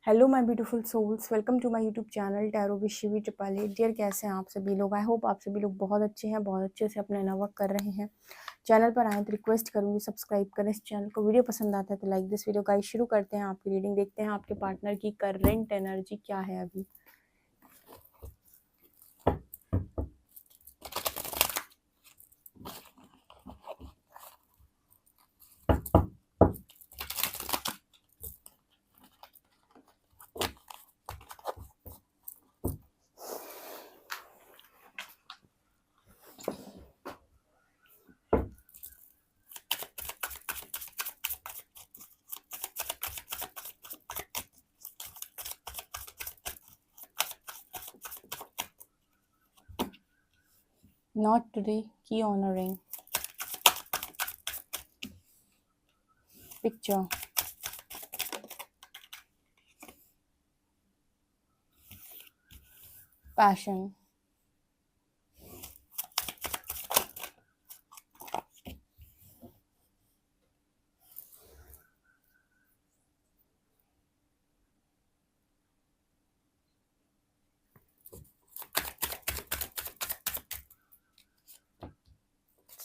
Hello my beautiful souls, welcome to my YouTube channel tarot with Shivi triple. Dear, कैसे हैं आप सभी लोग? आई होप आप सभी लोग बहुत अच्छे हैं, बहुत अच्छे से अपना वर्क कर रहे हैं। चैनल पर आए तो रिक्वेस्ट करूंगी सब्सक्राइब करें इस चैनल को। वीडियो पसंद आता है तो लाइक दिस वीडियो। गाइस, शुरू करते हैं आपकी रीडिंग। देखते हैं आपके पार्टनर की करंट एनर्जी क्या है अभी। नॉट टुडे, की honouring picture, passion,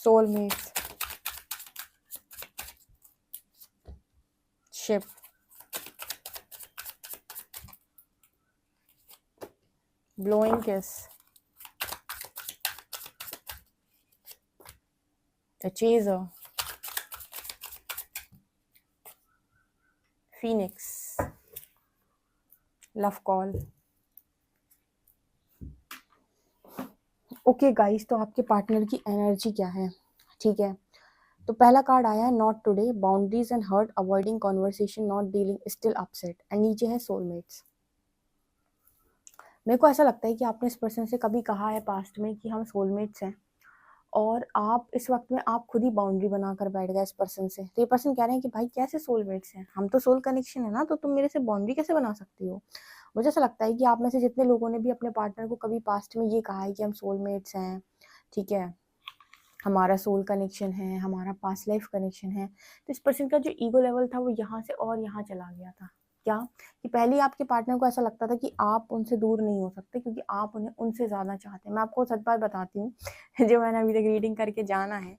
soulmates, ship, blowing kiss, a chaser, phoenix, love call। Okay guys, तो आपके पार्टनर की एनर्जी क्या है? ठीक है, तो पहला कार्ड आया है not today, boundaries and hurt, avoiding conversation, not dealing, still upset, and नीचे है सोलमेट्स। मेरे को ऐसा लगता है कि आपने इस पर्सन से कभी कहा है पास्ट में कि हम सोलमेट्स हैं, और आप इस वक्त में आप खुद ही बाउंड्री बनाकर बैठ गए इस पर्सन से। तो ये पर्सन कह रहे हैं कि भाई कैसे सोलमेट्स हैं, हम तो सोल कनेक्शन है ना, तो तुम मेरे से बाउंड्री कैसे बना सकती हो? मुझे ऐसा लगता है कि आप में से जितने लोगों ने भी अपने पार्टनर को कभी पास्ट में ये कहा है कि हम सोलमेट्स हैं, ठीक है, हमारा सोल कनेक्शन है, हमारा पास्ट लाइफ कनेक्शन है, तो इस पर्सन का जो ईगो लेवल था वो यहाँ से और यहाँ चला गया था। क्या कि पहले आपके पार्टनर को ऐसा लगता था कि आप उनसे दूर नहीं हो सकते क्योंकि आप उन्हें उनसे ज़्यादा चाहते हैं। मैं आपको सच बात बताती हूँ जो मैंने अभी तक रीडिंग करके जाना है,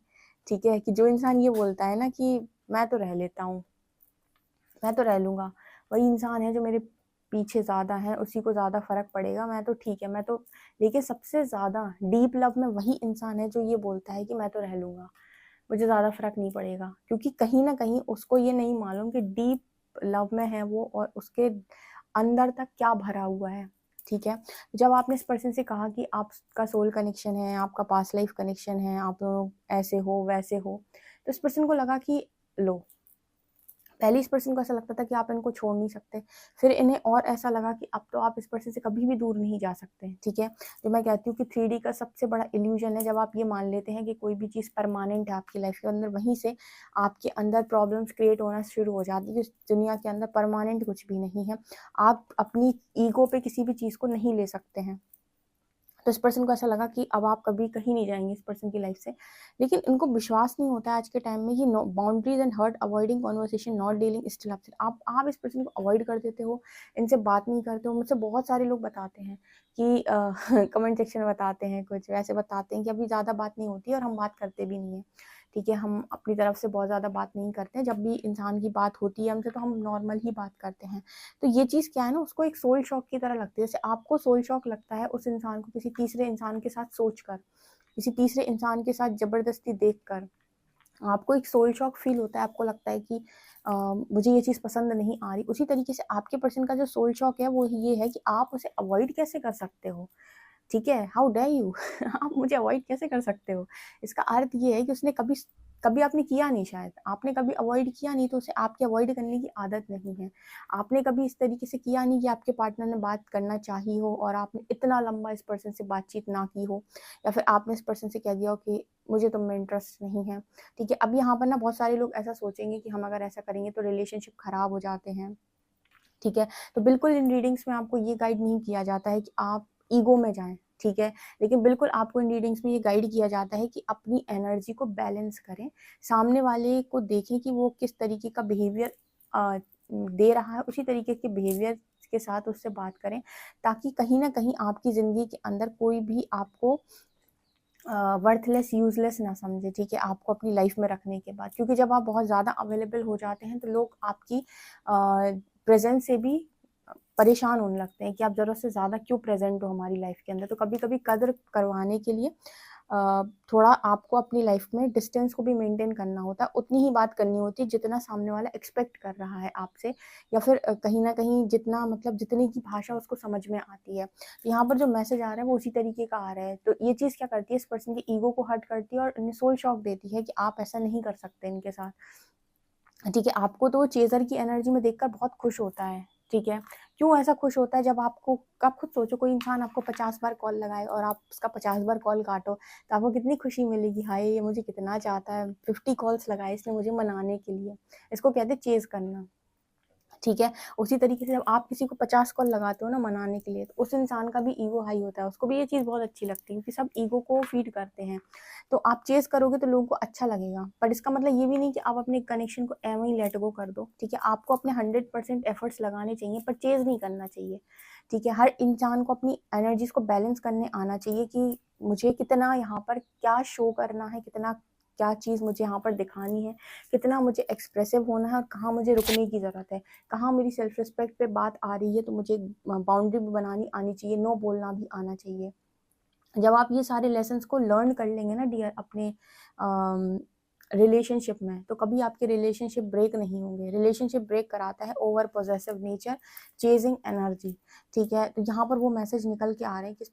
ठीक है, कि जो इंसान ये बोलता है ना कि मैं तो रह लेता हूँ, मैं तो रह लूँगा, वही इंसान है जो मेरे पीछे ज़्यादा है, उसी को ज़्यादा फ़र्क पड़ेगा, मैं तो ठीक है, मैं तो। लेकिन सबसे ज़्यादा डीप लव में वही इंसान है जो ये बोलता है कि मैं तो रह लूँगा, मुझे ज़्यादा फ़र्क नहीं पड़ेगा, क्योंकि कहीं ना कहीं उसको ये नहीं मालूम कि डीप लव में है वो और उसके अंदर तक क्या भरा हुआ है। ठीक है, जब आपने इस पर्सन से कहा कि आपका सोल कनेक्शन है, आपका पास्ट लाइफ कनेक्शन है, आप दोनों ऐसे हो वैसे हो, तो इस पर्सन को लगा कि लो, पहले इस पर्सन को ऐसा लगता था कि आप इनको छोड़ नहीं सकते, फिर इन्हें और ऐसा लगा कि अब तो आप इस पर्सन से कभी भी दूर नहीं जा सकते। ठीक है, जो मैं कहती हूँ कि 3D का सबसे बड़ा इल्यूजन है जब आप ये मान लेते हैं कि कोई भी चीज़ परमानेंट है आपकी लाइफ के अंदर, वहीं से आपके अंदर प्रॉब्लम्स क्रिएट होना शुरू हो जाती है। इस दुनिया के अंदर परमानेंट कुछ भी नहीं है, आप अपनी ईगो पे किसी भी चीज़ को नहीं ले सकते हैं। तो इस पर्सन को ऐसा लगा कि अब आप कभी कहीं नहीं जाएंगे इस पर्सन की लाइफ से, लेकिन इनको विश्वास नहीं होता है आज के टाइम में कि boundaries and hurt, avoiding conversation, not dealing, still upset. आप इस पर्सन को अवॉइड कर देते हो, इनसे बात नहीं करते हो। मुझसे बहुत सारे लोग बताते हैं कि कमेंट सेक्शन में बताते हैं, कुछ वैसे बताते हैं कि अभी ज़्यादा बात नहीं होती और हम बात करते भी नहीं है। ठीक है, हम अपनी तरफ से बहुत ज़्यादा बात नहीं करते हैं, जब भी इंसान की बात होती है हमसे तो हम नॉर्मल ही बात करते हैं। तो ये चीज़ क्या है ना, उसको एक सोल शॉक की तरह लगती है। जैसे आपको सोल शॉक लगता है उस इंसान को किसी तीसरे इंसान के साथ सोचकर, किसी तीसरे इंसान के साथ जबरदस्ती देखकर आपको एक सोल शॉक फील होता है, आपको लगता है कि मुझे ये चीज़ पसंद नहीं आ रही। उसी तरीके से आपके पर्सन का जो सोल शॉक है वो ये है कि आप उसे अवॉइड कैसे कर सकते हो। ठीक है, हाउ डेयर यू आप मुझे अवॉइड कैसे कर सकते हो? इसका अर्थ ये है कि उसने कभी कभी आपने किया नहीं, शायद आपने कभी अवॉइड किया नहीं, तो उसे आपकी अवॉइड करने की आदत नहीं है। आपने कभी इस तरीके से किया नहीं कि आपके पार्टनर ने बात करना चाही हो और आपने इतना लंबा इस पर्सन से बातचीत ना की हो, या फिर आपने इस पर्सन से कह दिया हो कि मुझे तुम में इंटरेस्ट नहीं है। ठीक है, अब यहाँ पर ना बहुत सारे लोग ऐसा सोचेंगे कि हम अगर ऐसा करेंगे तो रिलेशनशिप खराब हो जाते हैं। ठीक है, तो बिल्कुल इन रीडिंग्स में आपको ये गाइड नहीं किया जाता है कि आप ईगो में जाएं। ठीक है, लेकिन बिल्कुल आपको इन रीडिंग्स में ये गाइड किया जाता है कि अपनी एनर्जी को बैलेंस करें, सामने वाले को देखें कि वो किस तरीके का बिहेवियर दे रहा है उसी तरीके के बिहेवियर के साथ उससे बात करें, ताकि कहीं ना कहीं आपकी ज़िंदगी के अंदर कोई भी आपको वर्थलेस यूजलेस ना समझे, ठीक है, आपको अपनी लाइफ में रखने के बाद। क्योंकि जब आप बहुत ज़्यादा अवेलेबल हो जाते हैं तो लोग आपकी प्रेजेंस से भी परेशान होने लगते हैं कि आप ज़रूरत से ज़्यादा क्यों प्रेजेंट हो हमारी लाइफ के अंदर। तो कभी कभी कदर करवाने के लिए थोड़ा आपको अपनी लाइफ में डिस्टेंस को भी मेंटेन करना होता है, उतनी ही बात करनी होती है जितना सामने वाला एक्सपेक्ट कर रहा है आपसे, या फिर कहीं ना कहीं जितना मतलब जितने की भाषा उसको समझ में आती है। तो यहाँ पर जो मैसेज आ रहा है वो उसी तरीके का आ रहा है। तो ये चीज़ क्या करती है, इस पर्सन की ईगो को हर्ट करती है और इन्हें सोल शॉक देती है कि आप ऐसा नहीं कर सकते इनके साथ, ठीक है। आपको तो चेजर की एनर्जी में देखकर बहुत खुश होता है, ठीक है। क्यों ऐसा खुश होता है, जब आपको, आप खुद सोचो कोई इंसान आपको 50 बार कॉल लगाए और आप उसका 50 बार कॉल काटो तो आपको कितनी खुशी मिलेगी, हाय ये मुझे कितना चाहता है, 50 कॉल्स लगाए इसने मुझे मनाने के लिए। इसको कहते हैं चेज करना, ठीक है। उसी तरीके से जब आप किसी को 50 कॉल लगाते हो ना मनाने के लिए, तो उस इंसान का भी ईगो हाई होता है, उसको भी ये चीज़ बहुत अच्छी लगती है क्योंकि सब ईगो को फीड करते हैं। तो आप चेस करोगे तो लोगों को अच्छा लगेगा, पर इसका मतलब ये भी नहीं कि आप अपने कनेक्शन को एवं ही लेट गो कर दो, ठीक है। आपको अपने 100% एफर्ट्स लगाने चाहिए पर चेज नहीं करना चाहिए, ठीक है। हर इंसान को अपनी एनर्जीज को बैलेंस करने आना चाहिए कि मुझे कितना यहाँ पर क्या शो करना है, कितना क्या चीज़ मुझे यहाँ पर दिखानी है, कितना मुझे एक्सप्रेसिव होना है और कहाँ मुझे रुकने की ज़रूरत है, कहाँ मेरी सेल्फ रिस्पेक्ट पे बात आ रही है तो मुझे बाउंड्री भी बनानी आनी चाहिए, नो बोलना भी आना चाहिए। जब आप ये सारे लेसन्स को लर्न कर लेंगे ना डियर अपने रिलेशनशिप में, तो कभी आपके रिलेशनशिप ब्रेक नहीं होंगे। रिलेशनशिप ब्रेक कराता है over possessive nature, chasing energy, ठीक है। तो यहाँ पर वो मैसेज निकल के आ रहे हैं कि इस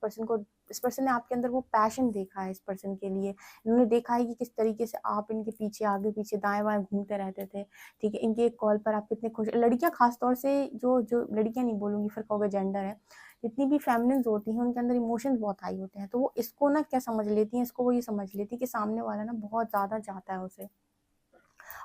पर्सन ने आपके अंदर वो पैशन देखा है, इस पर्सन के लिए इन्होंने देखा है कि किस तरीके से आप इनके पीछे आगे पीछे दाएं बाएं घूमते रहते थे, ठीक है। इनके एक कॉल पर आप कितने खुश, लड़कियां खासतौर से, जो जो लड़कियां नहीं बोलूंगी फिर कहोगे जेंडर है, जितनी भी फेमिनिन्स होती हैं उनके अंदर इमोशंस बहुत हाई होते हैं। तो वो इसको ना क्या समझ लेती हैं, इसको वो ये समझ लेती है कि सामने वाला ना बहुत ज़्यादा चाहता है उसे।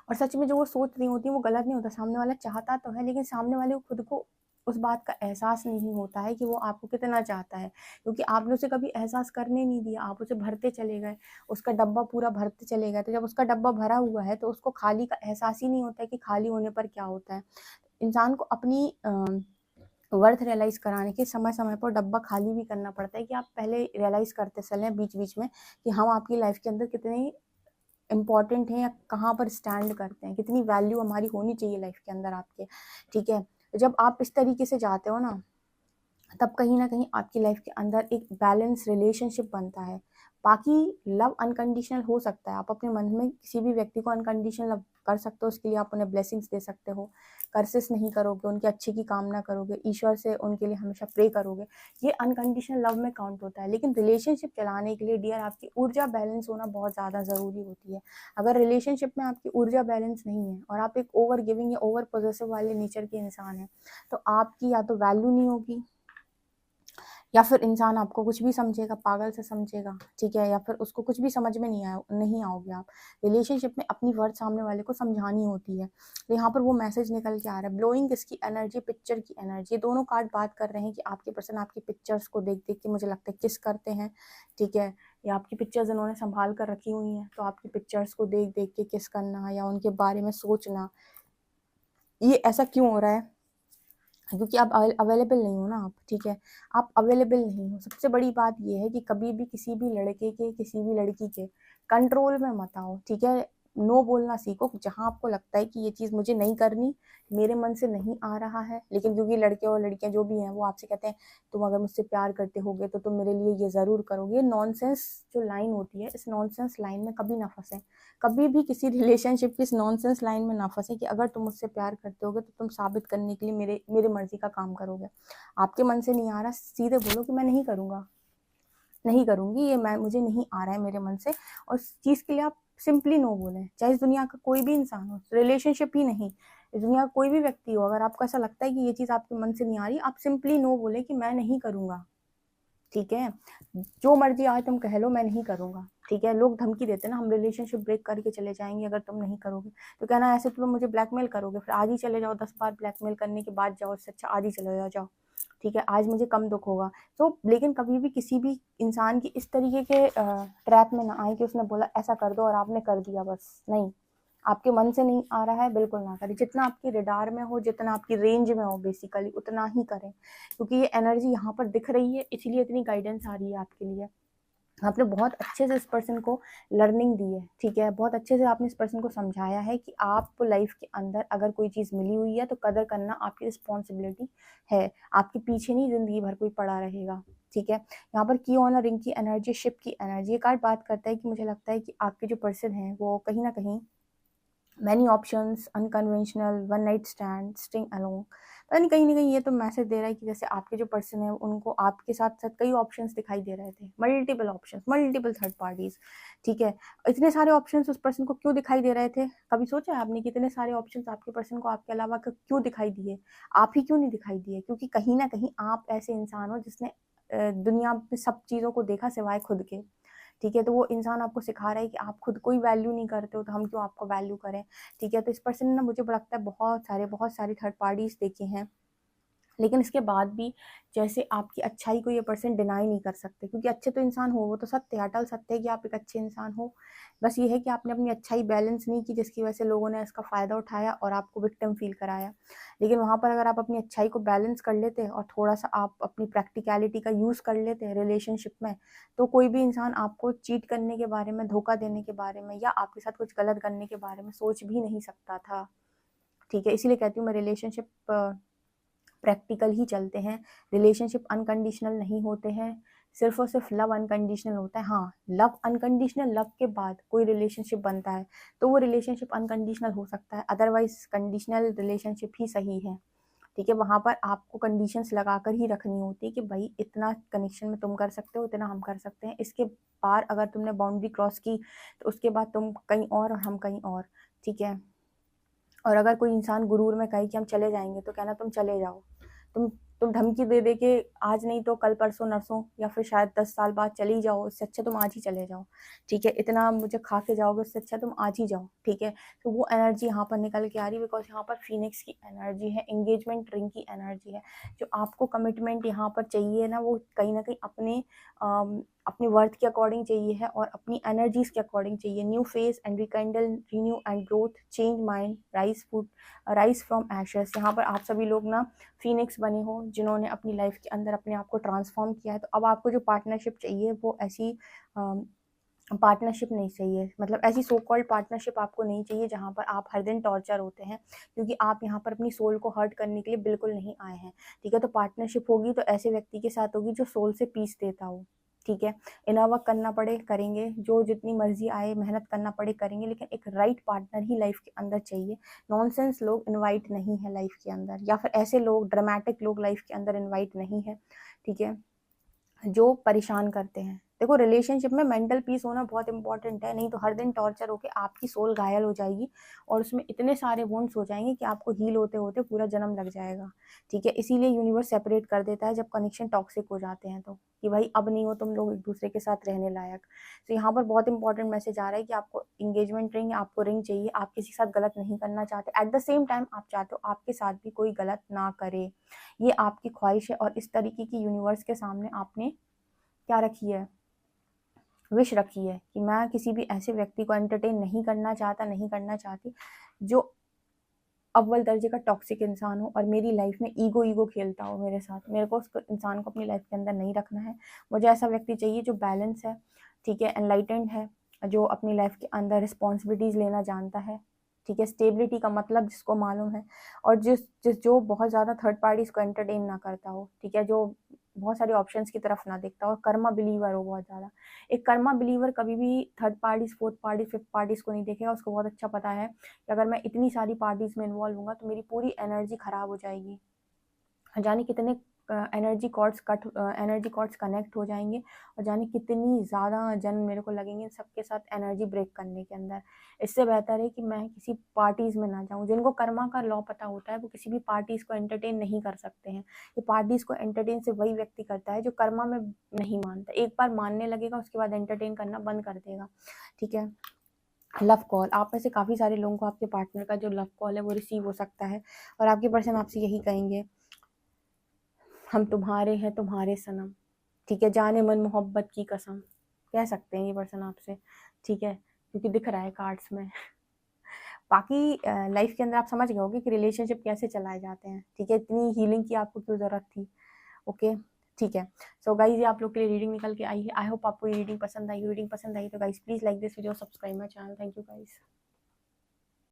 और सच में जो वो सोच रही होती है वो गलत नहीं होता, सामने वाला चाहता तो है लेकिन सामने वाले को खुद को उस बात का एहसास नहीं होता है कि वो आपको कितना चाहता है, क्योंकि आपने उसे कभी एहसास करने नहीं दिया, आप उसे भरते चले गए, उसका डब्बा पूरा भरते चले गए। तो जब उसका डब्बा भरा हुआ है तो उसको खाली का एहसास ही नहीं होता है कि खाली होने पर क्या होता है। इंसान को अपनी वर्थ रियलाइज कराने के समय समय पर डब्बा खाली भी करना पड़ता है, कि आप पहले रियलाइज करते चलें बीच बीच में कि हम आपकी लाइफ के अंदर कितने इम्पॉर्टेंट है या कहाँ पर स्टैंड करते हैं, कितनी वैल्यू हमारी होनी चाहिए लाइफ के अंदर आपके, ठीक है। जब आप इस तरीके से जाते हो ना, तब कहीं ना कहीं आपकी लाइफ के अंदर एक बैलेंस रिलेशनशिप बनता है। बाकी लव अनकंडीशनल हो सकता है, आप अपने मन में किसी भी व्यक्ति को अनकंडीशनल लव कर सकते हो, उसके लिए आप उन्हें ब्लेसिंग्स दे सकते हो, कर्सेस नहीं करोगे, उनके अच्छे की कामना करोगे, ईश्वर से उनके लिए हमेशा प्रे करोगे, ये अनकंडीशनल लव में काउंट होता है। लेकिन रिलेशनशिप चलाने के लिए डियर आपकी ऊर्जा बैलेंस होना बहुत ज़्यादा ज़रूरी होती है। अगर रिलेशनशिप में आपकी ऊर्जा बैलेंस नहीं है और आप एक ओवर गिविंग या ओवर पॉजिटिव वाले नेचर के इंसान हैं, तो आपकी या तो वैल्यू नहीं होगी, या फिर इंसान आपको कुछ भी समझेगा, पागल से समझेगा, ठीक है, या फिर उसको कुछ भी समझ में नहीं आओगे आप। रिलेशनशिप में अपनी वर्थ सामने वाले को समझानी होती है। तो यहाँ पर वो मैसेज निकल के आ रहा है, ब्लोइंग किसकी एनर्जी, पिक्चर की एनर्जी। ये दोनों कार्ड बात कर रहे हैं कि आपके पर्सन आपकी पिक्चर्स को देख देख के मुझे लगता है किस करते हैं, ठीक है, या आपकी पिक्चर्स इन्होंने संभाल कर रखी हुई हैं, तो आपकी पिक्चर्स को देख देख के किस करना या उनके बारे में सोचना। ये ऐसा क्यों हो रहा है, क्योंकि आप अवेलेबल नहीं हो ना आप, ठीक है, आप अवेलेबल नहीं हो। सबसे बड़ी बात ये है कि कभी भी किसी भी लड़के के, किसी भी लड़की के कंट्रोल में मत आओ, ठीक है। नो बोलना सीखो, जहां आपको लगता है कि ये चीज़ मुझे नहीं करनी, मेरे मन से नहीं आ रहा है, लेकिन क्योंकि लड़के और लड़कियां जो भी हैं वो आपसे कहते हैं तुम अगर मुझसे प्यार करते होगे तो तुम मेरे लिए ये ज़रूर करोगे। नॉनसेंस जो लाइन होती है, इस नॉनसेंस लाइन में कभी ना फंसे, कभी भी किसी रिलेशनशिप की इस नॉनसेंस लाइन में ना फंसे कि अगर तुम मुझसे प्यार करते होगे तो तुम साबित करने के लिए मेरे मर्जी का काम करोगे। आपके मन से नहीं आ रहा, सीधे बोलो कि मैं नहीं करूँगा, नहीं करूँगी, ये मैं मुझे नहीं आ रहा है मेरे मन से। और उस चीज़ के लिए आप सिंपली नो बोलें, चाहे इस दुनिया का कोई भी इंसान हो, रिलेशनशिप ही नहीं, इस दुनिया का कोई भी व्यक्ति हो, अगर आपको ऐसा लगता है कि ये चीज़ आपके मन से नहीं आ रही, आप सिंपली नो बोले कि मैं नहीं करूँगा, ठीक है। जो मर्जी आए तुम कह लो, मैं नहीं करूँगा, ठीक है। लोग धमकी देते हैं ना, हम रिलेशनशिप ब्रेक करके चले जाएंगे अगर तुम नहीं करोगे, तो कहना ऐसे तो तुम मुझे ब्लैकमेल करोगे, फिर आज ही चले जाओ, 10 बार ब्लैकमेल करने के बाद जाओ, इससे अच्छा आज ही चले जाओ, ठीक है, आज मुझे कम दुख होगा। तो लेकिन कभी भी किसी भी इंसान की इस तरीके के ट्रैप में ना आए कि उसने बोला ऐसा कर दो और आपने कर दिया, बस नहीं। आपके मन से नहीं आ रहा है, बिल्कुल ना करें। जितना आपकी रडार में हो, जितना आपकी रेंज में हो बेसिकली, उतना ही करें, क्योंकि ये एनर्जी यहाँ पर दिख रही है, इसीलिए इतनी गाइडेंस आ रही है आपके लिए। आपने बहुत अच्छे से इस पर्सन को लर्निंग दी है, ठीक है, बहुत अच्छे से आपने इस पर्सन को समझाया है कि आपको लाइफ के अंदर अगर कोई चीज़ मिली हुई है तो कदर करना आपकी रिस्पॉन्सिबिलिटी है, आपके पीछे नहीं जिंदगी भर कोई पड़ा रहेगा, ठीक है। यहाँ पर की ऑन रिंग की एनर्जी, शिप की एनर्जी, ये कार्ड बात करता है कि मुझे लगता है कि आपके जो पर्सन है वो कहीं ना कहीं many options, unconventional, one night stand, sting alone, पता नहीं कहीं ना कहीं ये तो मैसेज दे रहा है कि जैसे आपके जो पर्सन है उनको आपके साथ साथ कई ऑप्शंस दिखाई दे रहे थे, multiple options, multiple third parties, ठीक है। इतने सारे ऑप्शंस उस पर्सन को क्यों दिखाई दे रहे थे? कभी सोचा है आपने कि इतने सारे ऑप्शंस आपके पर्सन को आपके अलावा क्यों दिखाई दिए? आप ही क्यों नहीं दिखाई दिए? क्योंकि कहीं ना कहीं आप ऐसे इंसान हो जिसने दुनिया में सब चीज़ों को देखा सिवाय खुद के, ठीक है। तो वो इंसान आपको सिखा रहा है कि आप खुद कोई वैल्यू नहीं करते हो तो हम क्यों आपको वैल्यू करें, ठीक है। तो इस पर्सन ने ना, मुझे लगता है बहुत सारे थर्ड पार्टीज देखे हैं, लेकिन इसके बाद भी जैसे आपकी अच्छाई को ये पर्सन डिनाई नहीं कर सकते, क्योंकि अच्छे तो इंसान हो, वो तो सत्य है, अटल सत्य है कि आप एक अच्छे इंसान हो। बस ये है कि आपने अपनी अच्छाई बैलेंस नहीं की, जिसकी वजह से लोगों ने इसका फ़ायदा उठाया और आपको विक्टिम फील कराया। लेकिन वहाँ पर अगर आप अपनी अच्छाई को बैलेंस कर लेते और थोड़ा सा आप अपनी प्रैक्टिकलिटी का यूज़ कर लेते रिलेशनशिप में, तो कोई भी इंसान आपको चीट करने के बारे में, धोखा देने के बारे में या आपके साथ कुछ गलत करने के बारे में सोच भी नहीं सकता था, ठीक है। इसीलिए कहती हूँ मैं, रिलेशनशिप प्रैक्टिकल ही चलते हैं, रिलेशनशिप अनकंडीशनल नहीं होते हैं, सिर्फ और सिर्फ लव अनकंडीशनल होता है। हाँ, लव अनकंडीशनल, लव के बाद कोई रिलेशनशिप बनता है तो वो रिलेशनशिप अनकंडीशनल हो सकता है, अदरवाइज कंडीशनल रिलेशनशिप ही सही है, ठीक है। वहाँ पर आपको कंडीशंस लगाकर ही रखनी होती है कि भाई इतना कनेक्शन में तुम कर सकते हो, इतना हम कर सकते हैं, इसके पार अगर तुमने बाउंड्री क्रॉस की तो उसके बाद तुम कहीं और हम कहीं और, ठीक है। और अगर कोई इंसान गुरूर में कहे कि हम चले जाएंगे तो कहना तुम चले जाओ, तुम तुम धमकी दे दे के आज नहीं तो कल परसों नरसों या फिर शायद 10 साल बाद चली जाओ, उससे अच्छा तुम आज ही चले जाओ, ठीक है। इतना मुझे खा के जाओगे, उससे अच्छा तुम आज ही जाओ, ठीक है। तो वो एनर्जी यहाँ पर निकल के आ रही है, बिकॉज यहाँ पर फिनिक्स की एनर्जी है, एंगेजमेंट रिंग की एनर्जी है। जो आपको कमिटमेंट यहाँ पर चाहिए ना, वो कहीं ना कहीं अपनी वर्थ के अकॉर्डिंग चाहिए है और अपनी एनर्जीज के अकॉर्डिंग चाहिए। New face and rekindle, renew and growth, change mind, rise from ashes. यहाँ पर आप सभी लोग ना फिनिक्स बने हो, जिन्होंने अपनी लाइफ के अंदर अपने आप को ट्रांसफॉर्म किया है। तो अब आपको जो पार्टनरशिप चाहिए वो ऐसी पार्टनरशिप नहीं चाहिए, मतलब ऐसी सो कॉल्ड पार्टनरशिप आपको नहीं चाहिए जहाँ पर आप हर दिन टॉर्चर होते हैं, क्योंकि आप यहाँ पर अपनी सोल को हर्ट करने के लिए बिल्कुल नहीं आए हैं, ठीक है। तो पार्टनरशिप होगी तो ऐसे व्यक्ति के साथ होगी जो सोल से पीस देता हो, ठीक है। इनर वर्क करना पड़े करेंगे, जो जितनी मर्जी आए मेहनत करना पड़े करेंगे, लेकिन एक राइट पार्टनर ही लाइफ के अंदर चाहिए। नॉनसेंस लोग इनवाइट नहीं है लाइफ के अंदर, या फिर ऐसे लोग ड्रामेटिक लोग लाइफ के अंदर इनवाइट नहीं है, ठीक है, जो परेशान करते हैं। देखो, रिलेशनशिप में मेंटल पीस होना बहुत इंपॉर्टेंट है, नहीं तो हर दिन टॉर्चर होके आपकी सोल घायल हो जाएगी और उसमें इतने सारे वुंड्स हो जाएंगे कि आपको हील होते होते पूरा जन्म लग जाएगा, ठीक है। इसीलिए यूनिवर्स सेपरेट कर देता है जब कनेक्शन टॉक्सिक हो जाते हैं, तो कि भाई अब नहीं हो तुम लोग एक दूसरे के साथ रहने लायक। तो यहाँ पर बहुत इंपॉर्टेंट मैसेज आ रहा है कि आपको इंगेजमेंट रिंग, आपको रिंग चाहिए, आप किसी के साथ गलत नहीं करना चाहते, एट द सेम टाइम आप चाहते हो आपके साथ भी कोई गलत ना करे, ये आपकी ख्वाहिश है। और इस तरीके की यूनिवर्स के सामने आपने क्या रखी है, विश रखी है कि मैं किसी भी ऐसे व्यक्ति को एंटरटेन नहीं करना चाहता, नहीं करना चाहती जो अव्वल दर्जे का टॉक्सिक इंसान हो और मेरी लाइफ में ईगो खेलता हो मेरे साथ। मेरे को उस इंसान को अपनी लाइफ के अंदर नहीं रखना है। मुझे ऐसा व्यक्ति चाहिए जो बैलेंस है, ठीक है, एनलाइटेंड है, जो अपनी लाइफ के अंदर रिस्पॉन्सिबिलिटीज लेना जानता है, ठीक है, स्टेबिलिटी का मतलब जिसको मालूम है, और जो बहुत ज़्यादा थर्ड पार्टीज को एंटरटेन ना करता हो, ठीक है, जो बहुत सारे ऑप्शंस की तरफ ना देखता हो, और कर्मा बिलीवर हो बहुत ज़्यादा। एक कर्मा बिलीवर कभी भी third parties, fourth party, fifth parties को नहीं देखेगा। उसको बहुत अच्छा पता है कि अगर मैं इतनी सारी पार्टीज में इन्वॉल्व हूँगा तो मेरी पूरी एनर्जी खराब हो जाएगी, जाने कितने एनर्जी कॉर्ड्स कनेक्ट हो जाएंगे और जाने कितनी ज़्यादा जन्म मेरे को लगेंगे सबके साथ एनर्जी ब्रेक करने के अंदर। इससे बेहतर है कि मैं किसी पार्टीज़ में ना जाऊं। जिनको कर्मा का लॉ पता होता है वो किसी भी पार्टीज़ को एंटरटेन नहीं कर सकते हैं। ये पार्टीज़ को एंटरटेन सिर्फ वही व्यक्ति करता है जो कर्मा में नहीं मानता। एक बार मानने लगेगा उसके बाद एंटरटेन करना बंद कर देगा, ठीक है। लव कॉल, आप में से काफ़ी सारे लोगों को आपके पार्टनर का जो लव कॉल है वो रिसीव हो सकता है और आपके पर्सन आपसे यही कहेंगे, हम तुम्हारे हैं तुम्हारे सनम, ठीक है, जाने मन मोहब्बत की कसम, कह सकते हैं ये पर्सन आपसे, ठीक है, क्योंकि दिख रहा है कार्ड्स में। बाकी लाइफ के अंदर आप समझ गए होगे कि रिलेशनशिप कैसे चलाए जाते हैं, ठीक है। इतनी हीलिंग की आपको क्यों ज़रूरत थी, ओके, ठीक है। सो गाइज, ये आप लोग के लिए रीडिंग निकल के आई है। आई होप आपको ये रीडिंग पसंद आई। रीडिंग पसंद आई तो guys please like this video, subscribe my channel. Thank you guys.